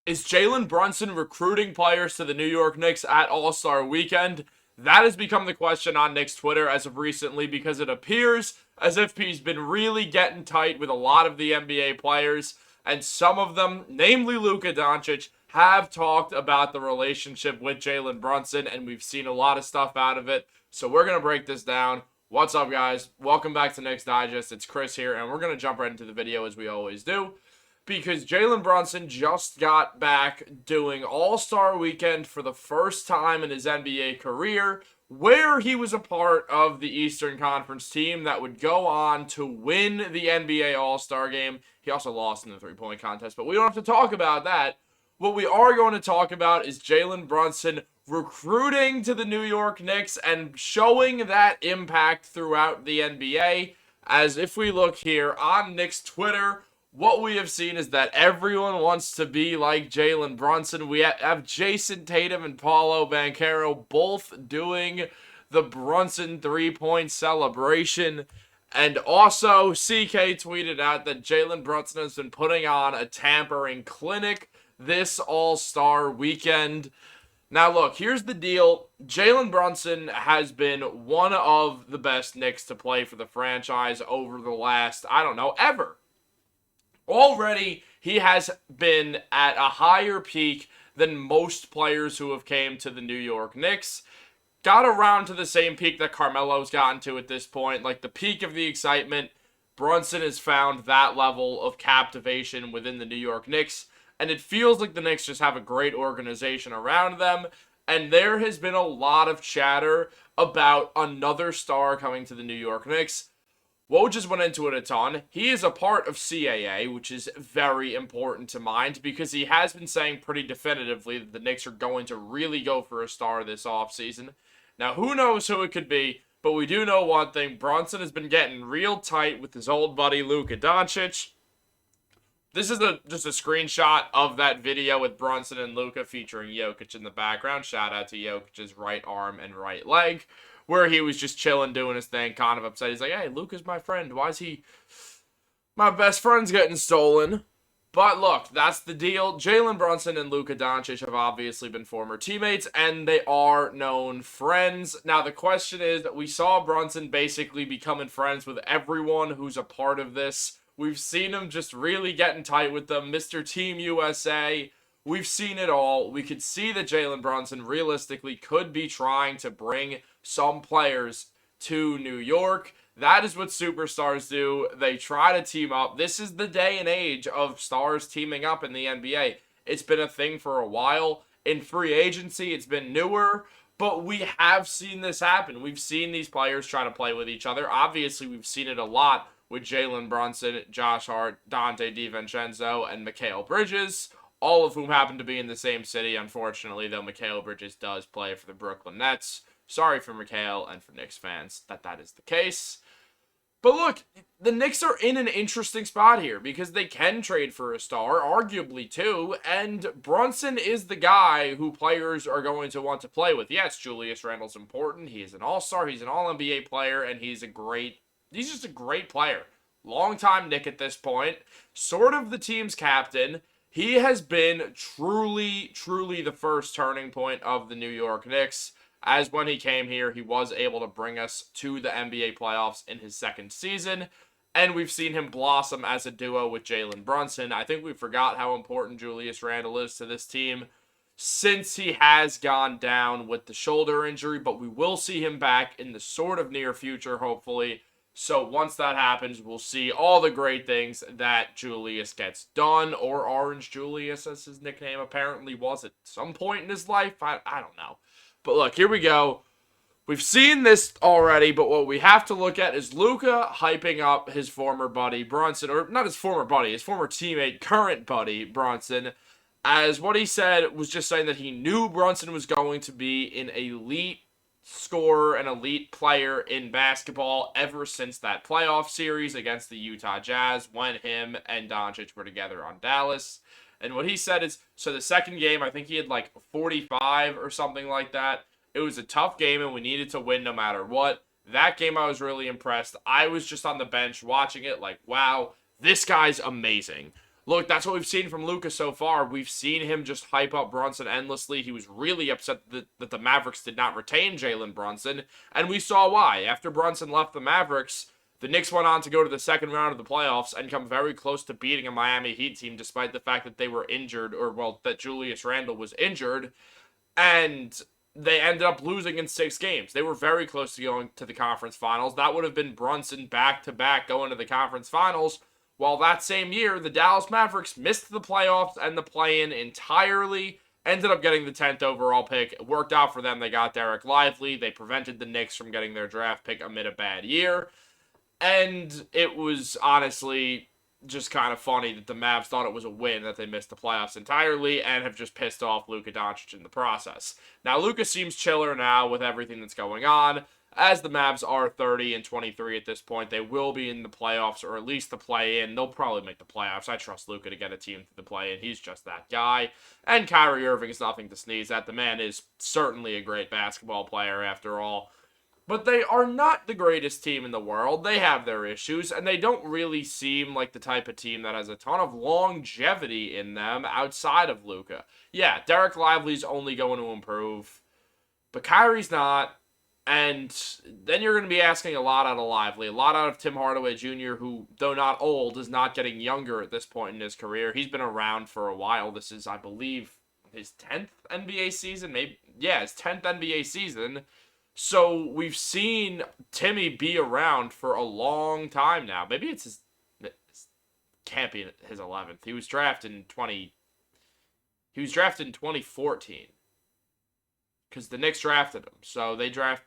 Is Jalen Brunson recruiting players to the New York Knicks at All-Star Weekend? That has become the question on Knicks Twitter as of recently because it appears as if he's been really getting tight with a lot of the NBA players, and some of them, namely Luca Doncic, have talked about the relationship with Jalen Brunson, and we've seen a lot of stuff out of it. So we're going to break this down. What's up, guys? Welcome back to Knicks Digest. It's Chris here, and we're going to jump right into the video as we always do, because Jalen Brunson just got back doing All-Star Weekend for the first time in his NBA career, where he was a part of the Eastern Conference team that would go on to win the NBA All-Star Game. He also lost in the three-point contest, but we don't have to talk about that. What we are going to talk about is Jalen Brunson recruiting to the New York Knicks and showing that impact throughout the NBA. As if we look here on Knicks Twitter, what we have seen is that everyone wants to be like Jalen Brunson. We have Jason Tatum and Paolo Banchero both doing the Brunson three-point celebration. And also, CK tweeted out that Jalen Brunson has been putting on a tampering clinic this All-Star Weekend. Now, look, here's the deal. Jalen Brunson has been one of the best Knicks to play for the franchise over the last, I don't know, ever. Already, he has been at a higher peak than most players who have came to the New York Knicks. Got around to the same peak that Carmelo's gotten to at this point. Like, the peak of the excitement, Brunson has found that level of captivation within the New York Knicks. And it feels like the Knicks just have a great organization around them. And there has been a lot of chatter about another star coming to the New York Knicks. Woj just went into it a ton. He is a part of CAA, which is very important to mind because he has been saying pretty definitively that the Knicks are going to really go for a star this offseason. Now, who knows who it could be, but we do know one thing. Brunson has been getting real tight with his old buddy Luka Doncic. This is just a screenshot of that video with Brunson and Luka featuring Jokic in the background. Shout out to Jokic's right arm and right leg, where he was just chilling, doing his thing, kind of upset. He's like, hey, Luka's my friend. Why is he... My best friend's getting stolen. But look, that's the deal. Jalen Brunson and Luka Doncic have obviously been former teammates, and they are known friends. Now, the question is, we saw Brunson basically becoming friends with everyone who's a part of this. We've seen him just really getting tight with them. Mr. Team USA. We've seen it all. We could see that Jalen Brunson realistically could be trying to bring some players to New York. That is what superstars do. They try to team up. This is the day and age of stars teaming up in the NBA. It's been a thing for a while. In free agency, it's been newer. But we have seen this happen. We've seen these players try to play with each other. Obviously, we've seen it a lot with Jalen Brunson, Josh Hart, Dante DiVincenzo, and Mikal Bridges, all of whom happen to be in the same city, unfortunately, though Mikal Bridges does play for the Brooklyn Nets. Sorry for Mikal and for Knicks fans that is the case. But look, the Knicks are in an interesting spot here because they can trade for a star, arguably two, and Brunson is the guy who players are going to want to play with. Yes, Julius Randle's important. He is an all-star. He's an all-NBA player, and he's just a great player. Long-time Knick at this point. Sort of the team's captain. He has been truly, truly the first turning point of the New York Knicks. As when he came here, he was able to bring us to the NBA playoffs in his second season. And we've seen him blossom as a duo with Jalen Brunson. I think we forgot how important Julius Randle is to this team since he has gone down with the shoulder injury. But we will see him back in the sort of near future, hopefully. So once that happens, we'll see all the great things that Julius gets done, or Orange Julius, as his nickname apparently was at some point in his life. I don't know. But look, here we go. We've seen this already, but what we have to look at is Luka hyping up his former buddy, Brunson, or not his former buddy, his former teammate, current buddy, Brunson, as what he said was just saying that he knew Brunson was going to be an elite scorer, an elite player in basketball ever since that playoff series against the Utah Jazz when him and Doncic were together on Dallas. And what he said is, so the second game, I think he had like 45 or something like that. It was a tough game and we needed to win no matter what. That game I was really impressed. I was just on the bench watching it like, wow, this guy's amazing. Look, that's what we've seen from Luka so far. We've seen him just hype up Brunson endlessly. He was really upset that the Mavericks did not retain Jalen Brunson, and we saw why. After Brunson left the Mavericks, the Knicks went on to go to the second round of the playoffs and come very close to beating a Miami Heat team despite the fact that they were injured, or, well, that Julius Randle was injured, and they ended up losing in 6 games. They were very close to going to the conference finals. That would have been Brunson back-to-back going to the conference finals. While that same year, the Dallas Mavericks missed the playoffs and the play-in entirely, ended up getting the 10th overall pick. It worked out for them. They got Derek Lively. They prevented the Knicks from getting their draft pick amid a bad year. And it was honestly just kind of funny that the Mavs thought it was a win that they missed the playoffs entirely and have just pissed off Luka Doncic in the process. Now, Luka seems chiller now with everything that's going on. As the Mavs are 30-23 at this point, they will be in the playoffs, or at least the play-in. They'll probably make the playoffs. I trust Luka to get a team to the play-in. He's just that guy. And Kyrie Irving is nothing to sneeze at. The man is certainly a great basketball player after all. But they are not the greatest team in the world. They have their issues, and they don't really seem like the type of team that has a ton of longevity in them outside of Luka. Yeah, Derek Lively's only going to improve, but Kyrie's not. And then you're going to be asking a lot out of Lively, a lot out of Tim Hardaway Jr., who, though not old, is not getting younger at this point in his career. He's been around for a while. This is, I believe, his 10th NBA season. His 10th NBA season. So we've seen Timmy be around for a long time now. Maybe it can't be his 11th. He was drafted in 2014. Because the Knicks drafted him. So they drafted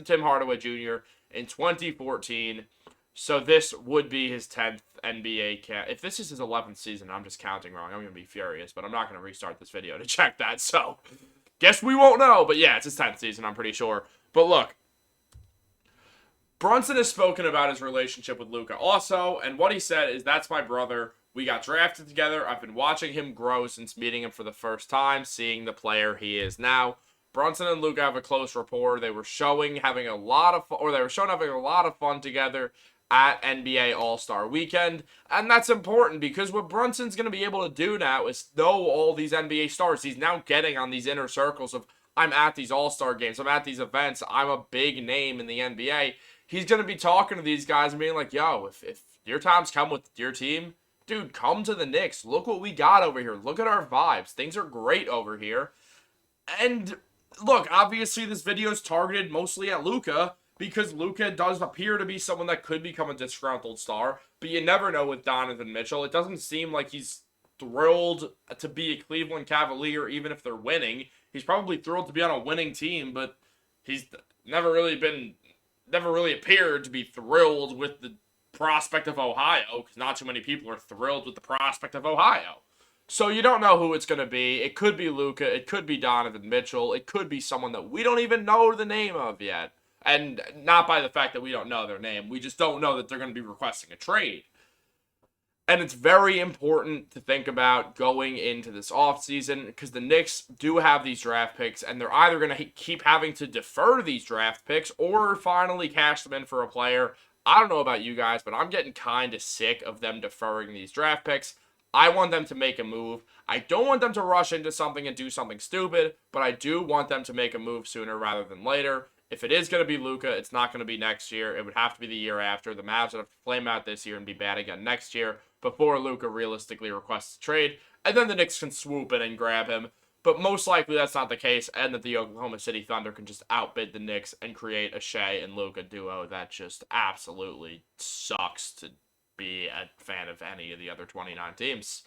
Tim Hardaway Jr. in 2014. So this would be his 10th NBA cap. If this is his 11th season, I'm just counting wrong. I'm going to be furious, but I'm not going to restart this video to check that. So guess we won't know. But yeah, it's his 10th season, I'm pretty sure. But look, Brunson has spoken about his relationship with Luka also, and what he said is, that's my brother. We got drafted together. I've been watching him grow since meeting him for the first time, seeing the player he is now. Brunson and Luka have a close rapport. They were showing having a lot of fun together at NBA All-Star Weekend, and that's important because what Brunson's going to be able to do now is know all these NBA stars. He's now getting on these inner circles of, I'm at these All-Star games, I'm at these events, I'm a big name in the NBA. He's going to be talking to these guys and being like, yo, if your time's come with your team, dude, come to the Knicks. Look what we got over here. Look at our vibes. Things are great over here. And look, obviously this video is targeted mostly at Luka because Luka does appear to be someone that could become a disgruntled star, but you never know with Donovan Mitchell. It doesn't seem like he's thrilled to be a Cleveland Cavalier even if they're winning. He's probably thrilled to be on a winning team, but he's never really appeared to be thrilled with the prospect of Ohio, because not too many people are thrilled with the prospect of Ohio. So you don't know who it's going to be. It could be Luka. It could be Donovan Mitchell. It could be someone that we don't even know the name of yet. And not by the fact that we don't know their name. We just don't know that they're going to be requesting a trade. And it's very important to think about going into this offseason because the Knicks do have these draft picks, and they're either going to keep having to defer these draft picks or finally cash them in for a player. I don't know about you guys, but I'm getting kind of sick of them deferring these draft picks. I want them to make a move. I don't want them to rush into something and do something stupid, but I do want them to make a move sooner rather than later. If it is going to be Luka, it's not going to be next year. It would have to be the year after. The Mavs would have to flame out this year and be bad again next year before Luka realistically requests a trade. And then the Knicks can swoop in and grab him. But most likely that's not the case, and that the Oklahoma City Thunder can just outbid the Knicks and create a Shea and Luka duo that just absolutely sucks to be a fan of any of the other 29 teams.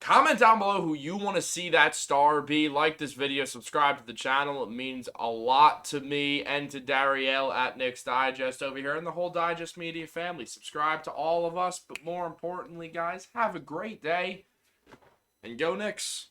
Comment down below who you want to see that star be. Like this video, subscribe to the channel. It means a lot to me and to Darielle at Knicks Digest over here and the whole Digest Media family. Subscribe to all of us, but more importantly, guys, have a great day and go Knicks.